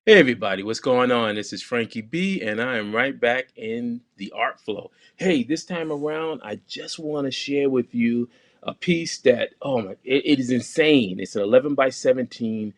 Hey everybody, what's going on? This is Frankie B, and I am right back in the art flow. Hey, this time around, I just want to share with you a piece that, oh my, it is insane. It's an 11 by 17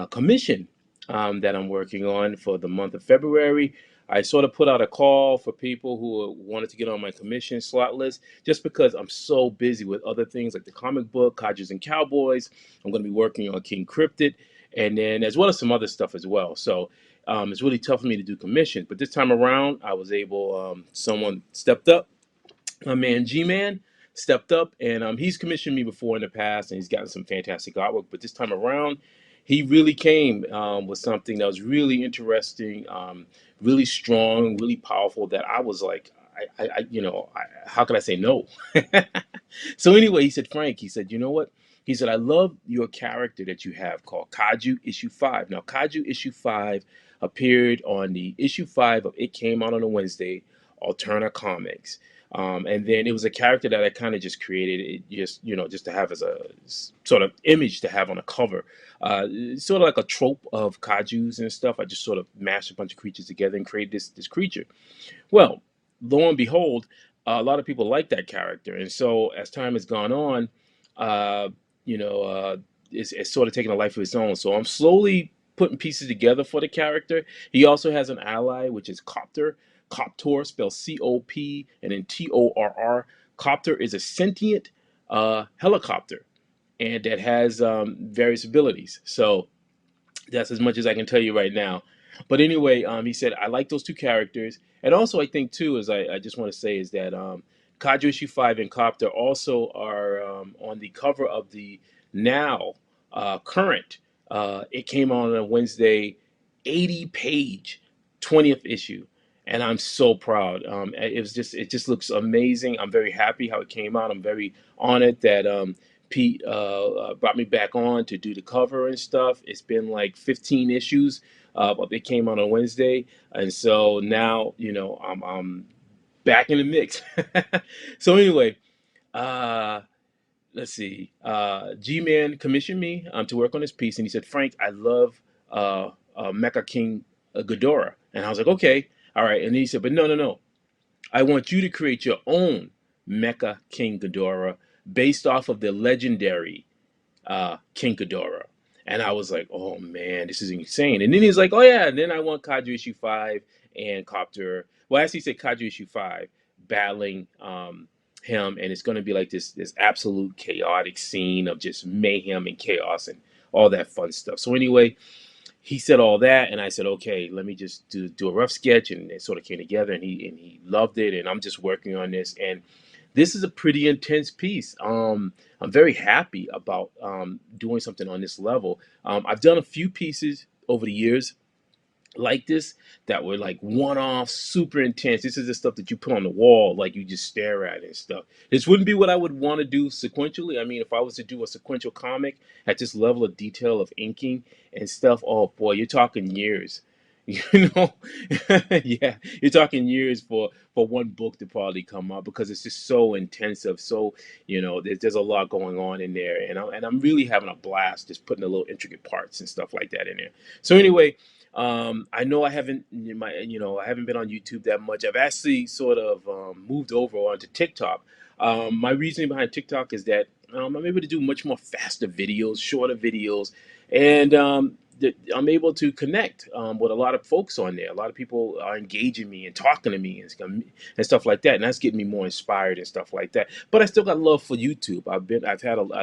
commission that I'm working on for the month of February. I sort of put out a call for people who wanted to get on my commission slot list just because I'm so busy with other things like the comic book, Kaijus and Cowboys. I'm going to be working on King Cryptid and then as well as some other stuff as well. So it's really tough for me to do commissions. But this time around, I was able. Someone stepped up. My man G Man stepped up, and he's commissioned me before in the past, and he's gotten some fantastic artwork. But this time around, he really came with something that was really interesting, really strong, really powerful. That I was like, how could I say no? So anyway, he said, Frank, he said, you know what? He said, I love your character that you have called Kaiju issue 5. Now, Kaiju issue 5 appeared on the issue 5 of It Came Out on a Wednesday, Alterna Comics. And then it was a character that I kind of just created, it just, just to have as a sort of image to have on a cover. Sort of like a trope of Kaijus and stuff. I just sort of mashed a bunch of creatures together and created this creature. Well, lo and behold, a lot of people like that character, and so as time has gone on, uh, you know, uh, it's sort of taking a life of its own. So I'm slowly putting pieces together for the character. He also has an ally, which is CopTorr. CopTorr, spelled COP and then TORR. CopTorr is a sentient helicopter, and that has various abilities. So that's as much as I can tell you right now. But anyway, he said I like those two characters, and also I think too is I just want to say is that Kaiju issue 5 and Copter also are on the cover of the now current. It came out on a Wednesday, 80-page 20th issue, and I'm so proud. It just looks amazing. I'm very happy how it came out. I'm very honored that Pete brought me back on to do the cover and stuff. It's been like 15 issues, but they came out on Wednesday, and so now I'm back in the mix. So anyway, uh, let's see. G-Man commissioned me to work on this piece, and he said, Frank, I love MechiKing Ghidorah, and I was like, okay, all right. And he said, but no, no, no. I want you to create your own MechiKing Ghidorah based off of the legendary King Ghidorah. And I was like, oh man, this is insane. And then he's like, oh yeah, and then I want Kaiju issue 5 and Copter. Well, actually, he said Kaiju issue 5 battling him, and it's going to be like this absolute chaotic scene of just mayhem and chaos and all that fun stuff. So anyway, he said all that, and I said, okay, let me just do a rough sketch, and it sort of came together, and he loved it, and I'm just working on this, and this is a pretty intense piece. I'm very happy about doing something on this level. I've done a few pieces over the years like this that were like one-off, super intense. This is the stuff that you put on the wall, like you just stare at and stuff. This wouldn't be what I would want to do sequentially. I mean, if I was to do a sequential comic at this level of detail of inking and stuff, oh boy, you're talking years. You know, yeah, you're talking years for one book to probably come out because it's just so intensive. So there's a lot going on in there, and I'm really having a blast just putting the little intricate parts and stuff like that in there. So anyway, I know I haven't been on YouTube that much. I've actually sort of moved over onto TikTok. My reasoning behind TikTok is that I'm able to do much more faster videos, shorter videos, and I'm able to connect with a lot of folks on there. A lot of people are engaging me and talking to me and stuff like that, and that's getting me more inspired and stuff like that. But I still got love for YouTube. I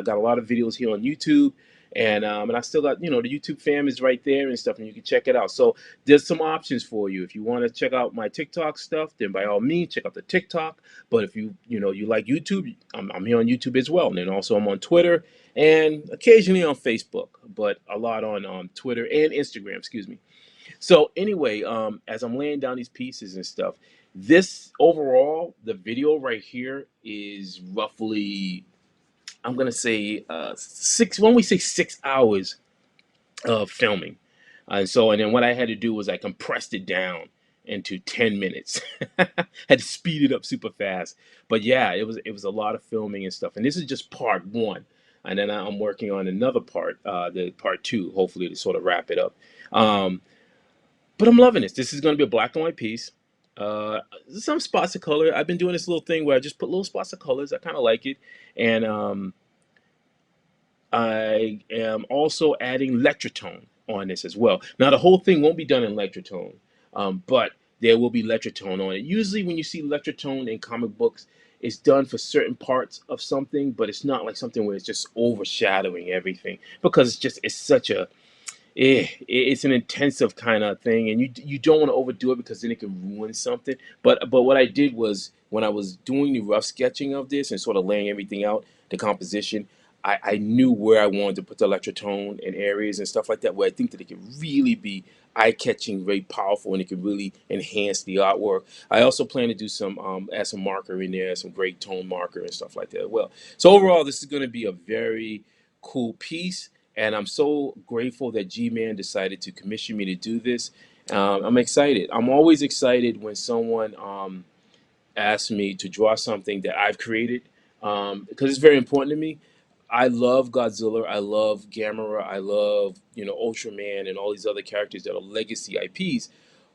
got a lot of videos here on YouTube, and I still got the YouTube fam is right there and stuff, and you can check it out. So there's some options for you. If you want to check out my TikTok stuff, then by all means check out the TikTok. But if you like YouTube, I'm here on YouTube as well, and then also I'm on Twitter and occasionally on Facebook, but a lot on Twitter and Instagram. Excuse me. So anyway, as I'm laying down these pieces and stuff, this overall, the video right here is roughly, I'm gonna say six. When we say 6 hours of filming, and then what I had to do was I compressed it down into 10 minutes. Had to speed it up super fast. But yeah, it was a lot of filming and stuff. And this is just part one. And then I'm working on another part, the part two, hopefully to sort of wrap it up. Um, But I'm loving this. This is going to be a black and white piece. Uh, some spots of color. I've been doing this little thing where I just put little spots of colors. I kind of like it, and I am also adding Lectratone on this as well. Now the whole thing won't be done in Lectratone, but there will be Lectratone on it. Usually when you see Lectratone in comic books, it's done for certain parts of something, but it's not like something where it's just overshadowing everything, because it's such a it's an intensive kind of thing, and you don't want to overdo it because then it can ruin something. But what I did was, when I was doing the rough sketching of this and sort of laying everything out, the composition, I knew where I wanted to put the electrotone and areas and stuff like that, where I think that it could really be eye-catching, very powerful, and it could really enhance the artwork. I also plan to do some add some marker in there, some great tone marker and stuff like that as well. So overall, this is going to be a very cool piece, and I'm so grateful that G-Man decided to commission me to do this. I'm excited. I'm always excited when someone asks me to draw something that I've created, because it's very important to me. I love Godzilla. I love Gamera. I love, Ultraman and all these other characters that are legacy IPs.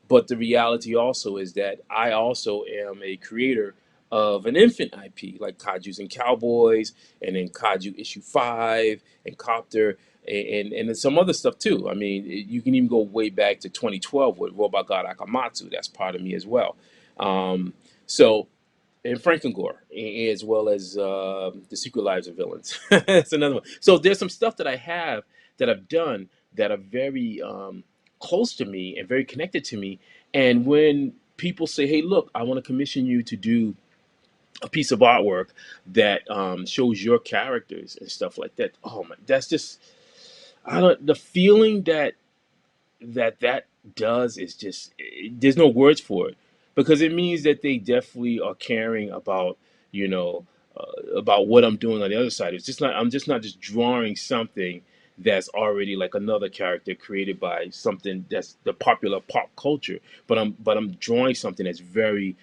But the reality also is that I also am a creator of an infant IP, like Kaiju's and Cowboys, and then Kaiju issue 5 and CopTorr, and some other stuff too. I mean, you can even go way back to 2012 with Robot God Akamatsu. That's part of me as well. So and Frankengore, as well as the Secret Lives of Villains. That's another one. So there's some stuff that I have that I've done that are very close to me and very connected to me. And when people say, "Hey, look, I want to commission you to do a piece of artwork that shows your characters and stuff like that," oh my, that's just, I don't, the feeling that does is just, there's no words for it, because it means that they definitely are caring about, about what I'm doing on the other side. It's just not, I'm just not just drawing something that's already like another character created by something that's the popular pop culture, but I'm drawing something that's very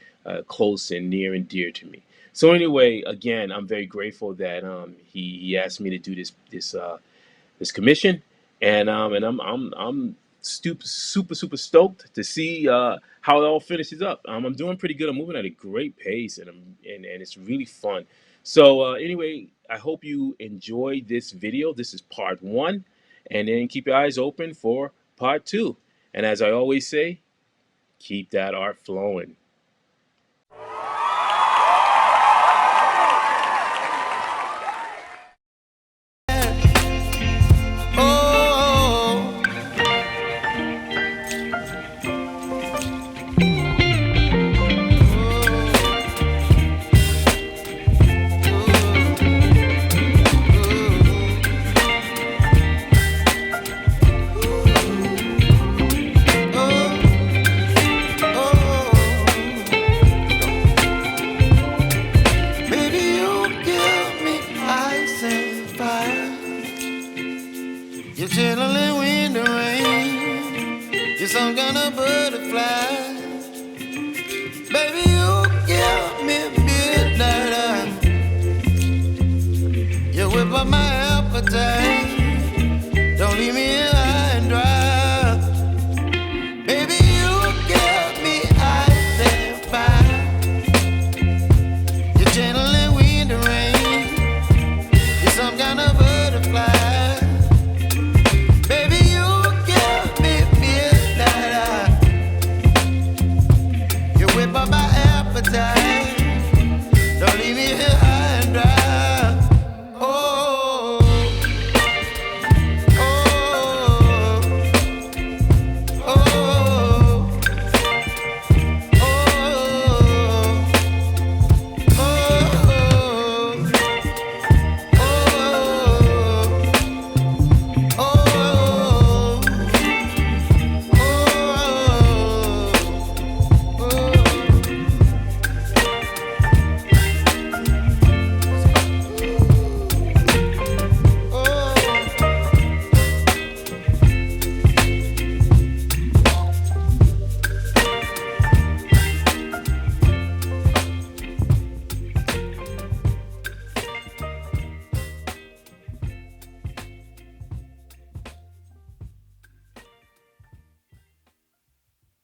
close and near and dear to me. So anyway, again, I'm very grateful that he asked me to do this commission, and I'm super stoked to see how it all finishes up. I'm doing pretty good. I'm moving at a great pace, and it's really fun. So anyway, I hope you enjoyed this video. This is part 1, and then keep your eyes open for part 2. And as I always say, keep that art flowing. You're chilling when the rain. You're some kind of butterfly. Baby, you give me midnight. You whip up my appetite.